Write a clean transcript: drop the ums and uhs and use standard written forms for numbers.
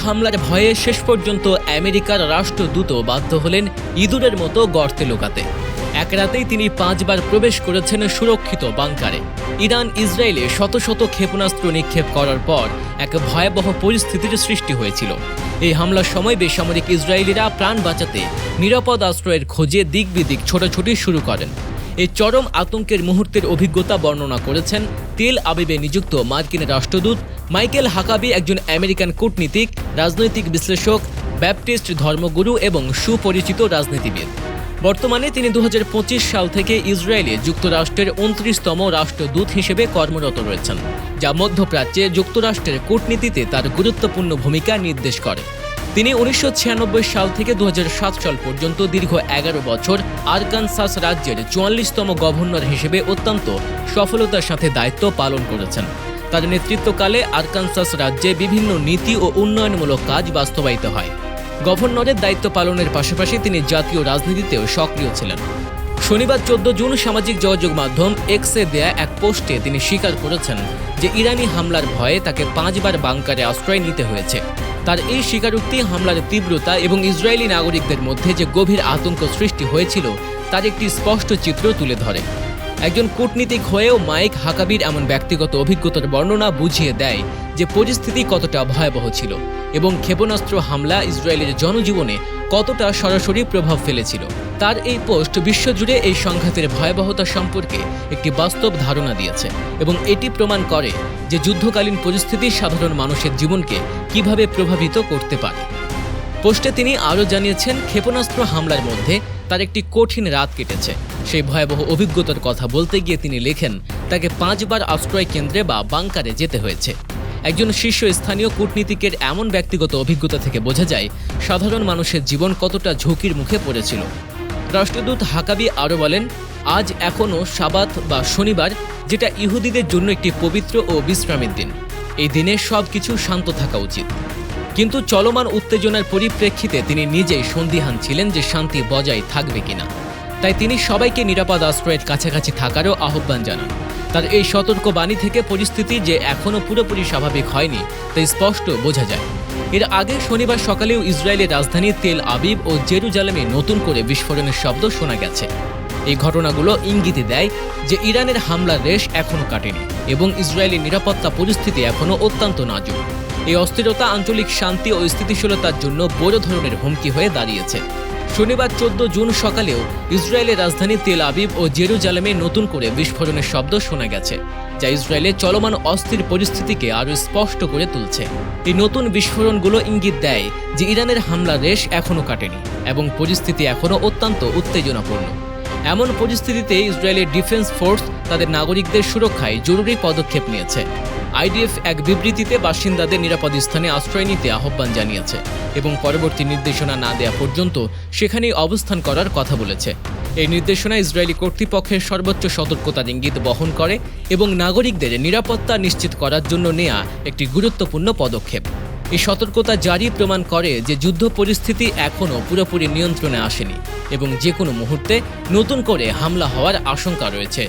হামলার ভয়ে শেষ পর্যন্ত আমেরিকার রাষ্ট্রদূতও বাধ্য হলেন ইঁদুরের মতো গর্তে লুকাতে। এক রাতেই তিনি 5 বার প্রবেশ করেছেন সুরক্ষিত বাংকারে। ইরান ইসরায়েলে শত শত ক্ষেপণাস্ত্র নিক্ষেপ করার পর এক ভয়াবহ পরিস্থিতির সৃষ্টি হয়েছিল। এই হামলার সময় বেসামরিক ইসরায়েলিরা প্রাণ বাঁচাতে নিরাপদ আশ্রয়ের খোঁজে দিক বিদিক ছোটাছুটি শুরু করেন। এই চরম আতঙ্কের মুহূর্তের অভিজ্ঞতা বর্ণনা করেছেন তেল আবিবে নিযুক্ত মার্কিন রাষ্ট্রদূত মাইকেল হাকাবি, একজন আমেরিকান কূটনীতিক, রাজনৈতিক বিশ্লেষক, ব্যাপটিস্ট ধর্মগুরু এবং সুপরিচিত রাজনীতিবিদ। বর্তমানে তিনি 2025 সাল থেকে ইসরায়েলে যুক্তরাষ্ট্রের 29তম রাষ্ট্রদূত হিসেবে কর্মরত রয়েছেন, যা মধ্যপ্রাচ্যে যুক্তরাষ্ট্রের কূটনীতিতে তার গুরুত্বপূর্ণ ভূমিকা নির্দেশ করে। তিনি 1996 সাল থেকে 2007 সাল পর্যন্ত দীর্ঘ 11 বছর আরকানসাস রাজ্যের 44তম গভর্নর হিসেবে অত্যন্ত সফলতার সাথে দায়িত্ব পালন করেছেন। তার নেতৃত্বকালে আরকানসাস রাজ্যে বিভিন্ন নীতি ও উন্নয়নমূলক কাজ বাস্তবায়িত হয়। গভর্নরের দায়িত্ব পালনের পাশাপাশি তিনি জাতীয় রাজনীতিতেও সক্রিয় ছিলেন। শনিবার 14 জুন সামাজিক যোগাযোগ মাধ্যম এক্সে দেয়া এক পোস্টে তিনি স্বীকার করেছেন যে ইরানি হামলার ভয়ে তাকে 5 বার বাংকারে আশ্রয় নিতে হয়েছে। তার এই স্বীকারোক্তি হামলার তীব্রতা এবং ইসরায়েলি নাগরিকদের মধ্যে যে গভীর আতঙ্ক সৃষ্টি হয়েছিল তার একটি স্পষ্ট চিত্র তুলে ধরে। একজন কূটনীতিক হয়েও মাইক হাকাবির এমন ব্যক্তিগত অভিজ্ঞতার বর্ণনা বুঝিয়ে দেয় যে পরিস্থিতি কতটা ভয়াবহ ছিল এবং ক্ষেপণাস্ত্র হামলা ইসরায়েলের জনজীবনে কতটা সরাসরি প্রভাব ফেলেছিল। তার এই পোস্ট বিশ্বজুড়ে এই সংঘাতের ভয়াবহতা সম্পর্কে একটি বাস্তব ধারণা দিয়েছে এবং এটি প্রমাণ করে যে যুদ্ধকালীন পরিস্থিতি সাধারণ মানুষের জীবনকে কিভাবে প্রভাবিত করতে পারে। পোস্টে তিনি আরও জানিয়েছেন, ক্ষেপণাস্ত্র হামলার মধ্যে তার একটি কঠিন রাত কেটেছে। সেই ভয়াবহ অভিজ্ঞতার কথা বলতে গিয়ে তিনি লেখেন, তাকে 5 বার আশ্রয় কেন্দ্রে বা বাংকারে যেতে হয়েছে। একজন শীর্ষস্থানীয় কূটনীতিকের এমন ব্যক্তিগত অভিজ্ঞতা থেকে বোঝা যায় সাধারণ মানুষের জীবন কতটা ঝুঁকির মুখে পড়েছিল। রাষ্ট্রদূত হাকাবি আরও বলেন, আজ এখনও সাবাত বা শনিবার, যেটা ইহুদিদের জন্য একটি পবিত্র ও বিশ্রামের দিন। এই দিনে সব কিছু শান্ত থাকা উচিত। কিন্তু চলমান উত্তেজনার পরিপ্রেক্ষিতে তিনি নিজেই সন্দিহান ছিলেন যে শান্তি বজায় থাকবে কিনা। তাই তিনি সবাইকে নিরাপদ আশ্রয়ের কাছাকাছি থাকারও আহ্বান জানান। তার এই সতর্ক বাণী থেকে পরিস্থিতি যে এখনও পুরোপুরি স্বাভাবিক হয়নি তা স্পষ্ট বোঝা যায়। এর আগে শনিবার সকালেও ইসরায়েলের রাজধানী তেল আবিব ও জেরুজালেমে নতুন করে বিস্ফোরণের শব্দ শোনা গেছে। এই ঘটনাগুলো ইঙ্গিত দেয় যে ইরানের হামলার রেশ এখনও কাটেনি এবং ইসরায়েলি নিরাপত্তা পরিস্থিতি এখনও অত্যন্ত নাজুক। এই অস্থিরতা আঞ্চলিক শান্তি ও স্থিতিশীলতার জন্য বড় ধরনের হুমকি হয়ে দাঁড়িয়েছে। শনিবার 14 জুন সকালেও ইসরায়েলের রাজধানী তেল আবিব ও জেরুজালেমে নতুন করে বিস্ফোরণের শব্দ শোনা গেছে, যা ইসরায়েলের চলমান অস্থির পরিস্থিতিকে আরও স্পষ্ট করে তুলছে। এই নতুন বিস্ফোরণগুলো ইঙ্গিত দেয় যে ইরানের হামলার রেশ এখনও কাটেনি এবং পরিস্থিতি এখনও অত্যন্ত উত্তেজনাপূর্ণ। এমন পরিস্থিতিতে ইসরায়েলের ডিফেন্স ফোর্স তাদের নাগরিকদের সুরক্ষায় জরুরি পদক্ষেপ নিয়েছে। আইডিএফ এক বিবৃতিতে বাসিন্দাদের নিরাপদ স্থানে আশ্রয় নিতে আহ্বান জানিয়েছে এবং পরবর্তী নির্দেশনা না দেওয়া পর্যন্ত সেখানেই অবস্থান করার কথা বলেছে। এই নির্দেশনা ইসরায়েলি কর্তৃপক্ষের সর্বোচ্চ সতর্কতার ইঙ্গিত বহন করে এবং নাগরিকদের নিরাপত্তা নিশ্চিত করার জন্য নেওয়া একটি গুরুত্বপূর্ণ পদক্ষেপ। এই সতর্কতা জারি প্রমাণ করে যে যুদ্ধ পরিস্থিতি এখনও পুরোপুরি নিয়ন্ত্রণে আসেনি এবং যে কোনো মুহূর্তে নতুন করে হামলা হওয়ার আশঙ্কা রয়েছে।